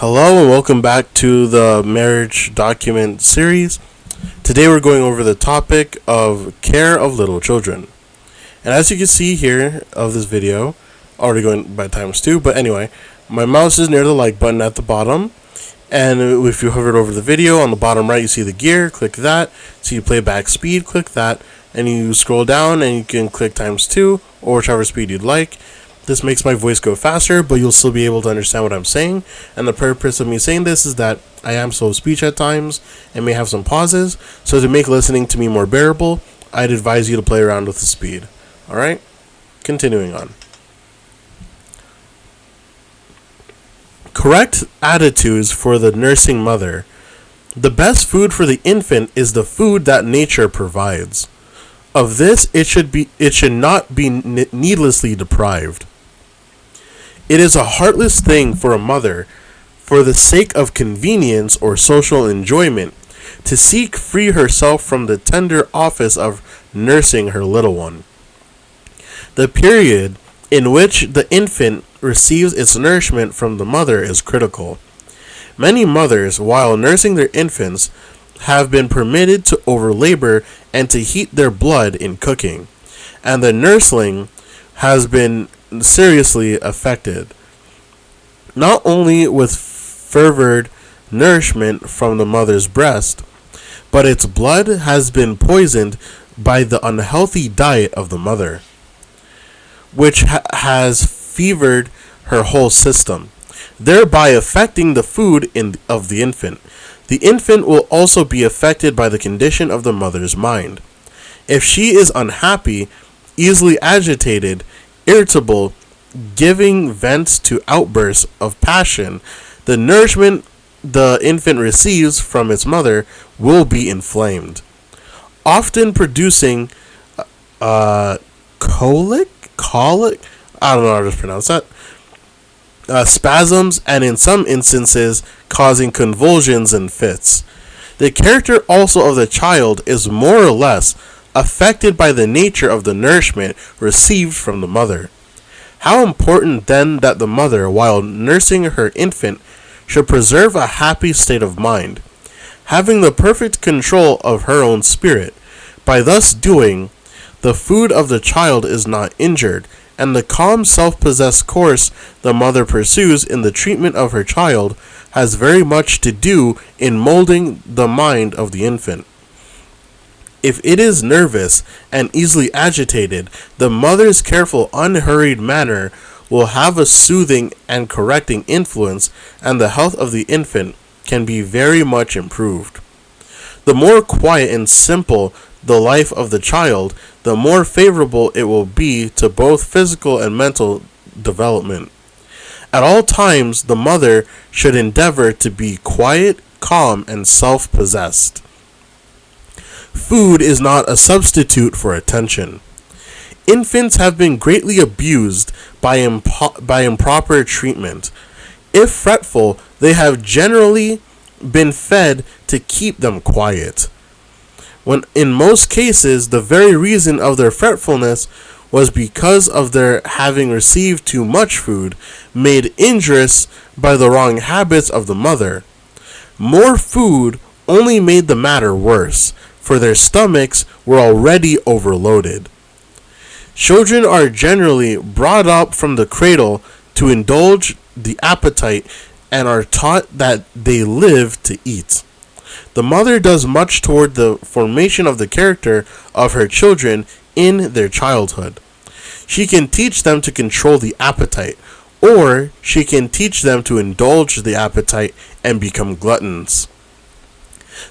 Hello and welcome back to the marriage document series. Today we're going over the topic of care of little children. And as you can see here of this video, already going by times two, but anyway, my mouse is near the like button at the bottom. And if you hover over the video, on the bottom right you see the gear, click that. See playback speed, click that. And you scroll down and you can click times two or whichever speed you'd like. This makes my voice go faster, but you'll still be able to understand what I'm saying. And the purpose of me saying this is that I am slow of speech at times and may have some pauses. So to make listening to me more bearable, I'd advise you to play around with the speed. Alright? Continuing on. Correct attitudes for the nursing mother. The best food for the infant is the food that nature provides. Of this, it should not be needlessly deprived. It is a heartless thing for a mother, for the sake of convenience or social enjoyment, to seek free herself from the tender office of nursing her little one. The period in which the infant receives its nourishment from the mother is critical. Many mothers, while nursing their infants, have been permitted to overlabor and to heat their blood in cooking, and the nursling has been seriously affected, not only with fervid nourishment from the mother's breast, but its blood has been poisoned by the unhealthy diet of the mother, which has fevered her whole system, thereby affecting the food of the infant. The infant will also be affected by the condition of the mother's mind. If she is unhappy, easily agitated, irritable, giving vent to outbursts of passion, the nourishment the infant receives from its mother will be inflamed, often producing colic, I don't know how to pronounce that, spasms, and in some instances causing convulsions and fits. The character also of the child is more or less affected by the nature of the nourishment received from the mother. How important then that the mother, while nursing her infant, should preserve a happy state of mind, having the perfect control of her own spirit. By thus doing, the food of the child is not injured, and the calm, self-possessed course the mother pursues in the treatment of her child has very much to do in molding the mind of the infant. If it is nervous and easily agitated, the mother's careful, unhurried manner will have a soothing and correcting influence, and the health of the infant can be very much improved. The more quiet and simple the life of the child, the more favorable it will be to both physical and mental development. At all times, the mother should endeavor to be quiet, calm, and self-possessed. Food is not a substitute for attention. Infants have been greatly abused by improper treatment. If fretful, they have generally been fed to keep them quiet, when in most cases the very reason of their fretfulness was because of their having received too much food, made injurious by the wrong habits of the mother. More food only made the matter worse, for their stomachs were already overloaded. Children are generally brought up from the cradle to indulge the appetite and are taught that they live to eat. The mother does much toward the formation of the character of her children in their childhood. She can teach them to control the appetite, or she can teach them to indulge the appetite and become gluttons.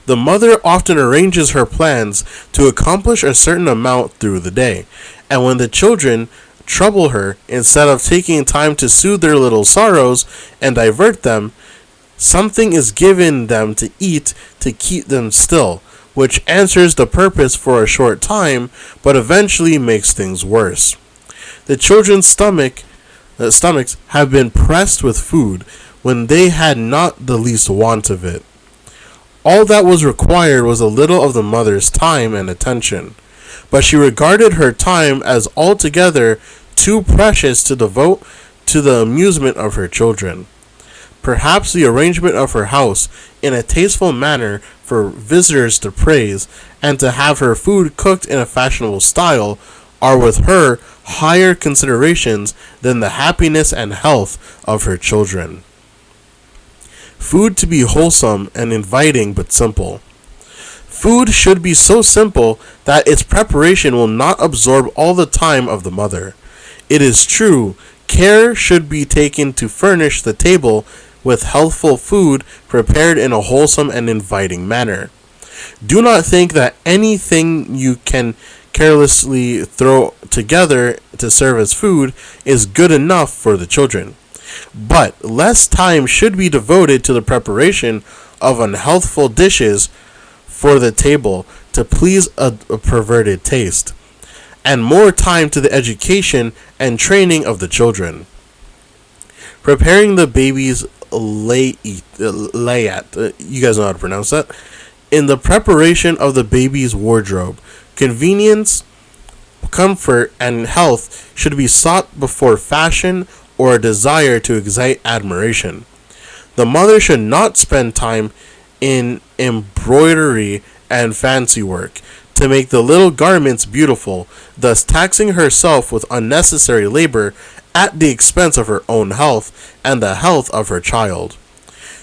The mother often arranges her plans to accomplish a certain amount through the day, and when the children trouble her, instead of taking time to soothe their little sorrows and divert them, something is given them to eat to keep them still, which answers the purpose for a short time, but eventually makes things worse. The children's stomachs have been pressed with food when they had not the least want of it. All that was required was a little of the mother's time and attention, but she regarded her time as altogether too precious to devote to the amusement of her children. Perhaps the arrangement of her house in a tasteful manner for visitors to praise, and to have her food cooked in a fashionable style, are with her higher considerations than the happiness and health of her children. Food to be wholesome and inviting but simple. Food should be so simple that its preparation will not absorb all the time of the mother. It is true, care should be taken to furnish the table with healthful food prepared in a wholesome and inviting manner. Do not think that anything you can carelessly throw together to serve as food is good enough for the children. But less time should be devoted to the preparation of unhealthful dishes for the table to please a perverted taste, and more time to the education and training of the children. Preparing the baby's layat, you guys know how to pronounce that. In the preparation of the baby's wardrobe, convenience, comfort, and health should be sought before fashion or a desire to excite admiration. The mother should not spend time in embroidery and fancy work to make the little garments beautiful, thus taxing herself with unnecessary labor at the expense of her own health and the health of her child.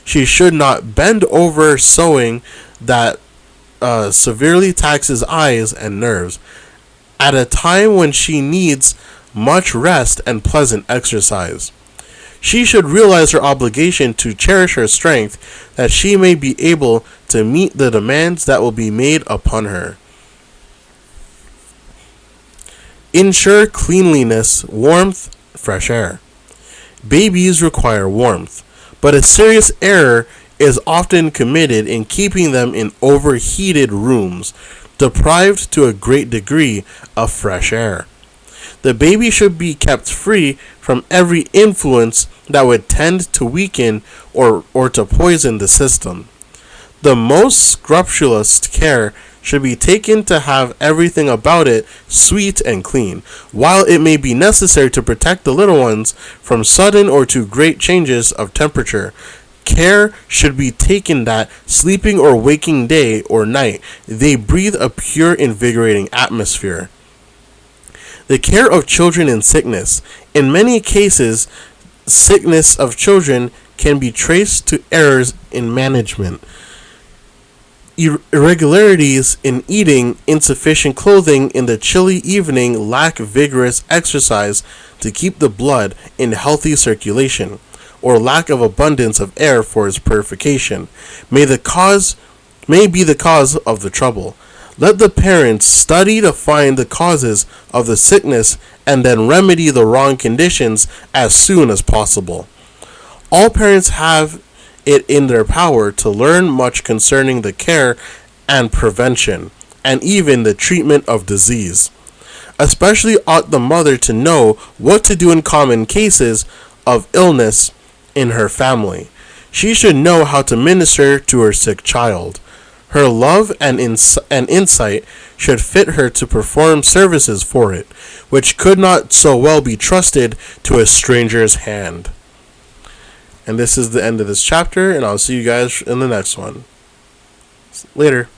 She should not bend over sewing that severely taxes eyes and nerves, at a time when she needs much rest and pleasant exercise. She should realize her obligation to cherish her strength, that she may be able to meet the demands that will be made upon her. Ensure cleanliness, warmth, fresh air. Babies require warmth, but a serious error is often committed in keeping them in overheated rooms, deprived to a great degree of fresh air. The baby should be kept free from every influence that would tend to weaken or to poison the system. The most scrupulous care should be taken to have everything about it sweet and clean, while it may be necessary to protect the little ones from sudden or too great changes of temperature. Care should be taken that, sleeping or waking day or night, they breathe a pure, invigorating atmosphere. The care of children in sickness. In many cases, sickness of children can be traced to errors in management, irregularities in eating, insufficient clothing in the chilly evening, lack of vigorous exercise to keep the blood in healthy circulation, or lack of abundance of air for its purification, may be the cause of the trouble. Let the parents study to find the causes of the sickness and then remedy the wrong conditions as soon as possible. All parents have it in their power to learn much concerning the care and prevention, and even the treatment of disease. Especially ought the mother to know what to do in common cases of illness in her family. She should know how to minister to her sick child. Her love and insight should fit her to perform services for it, which could not so well be trusted to a stranger's hand. And this is the end of this chapter, and I'll see you guys in the next one. Later.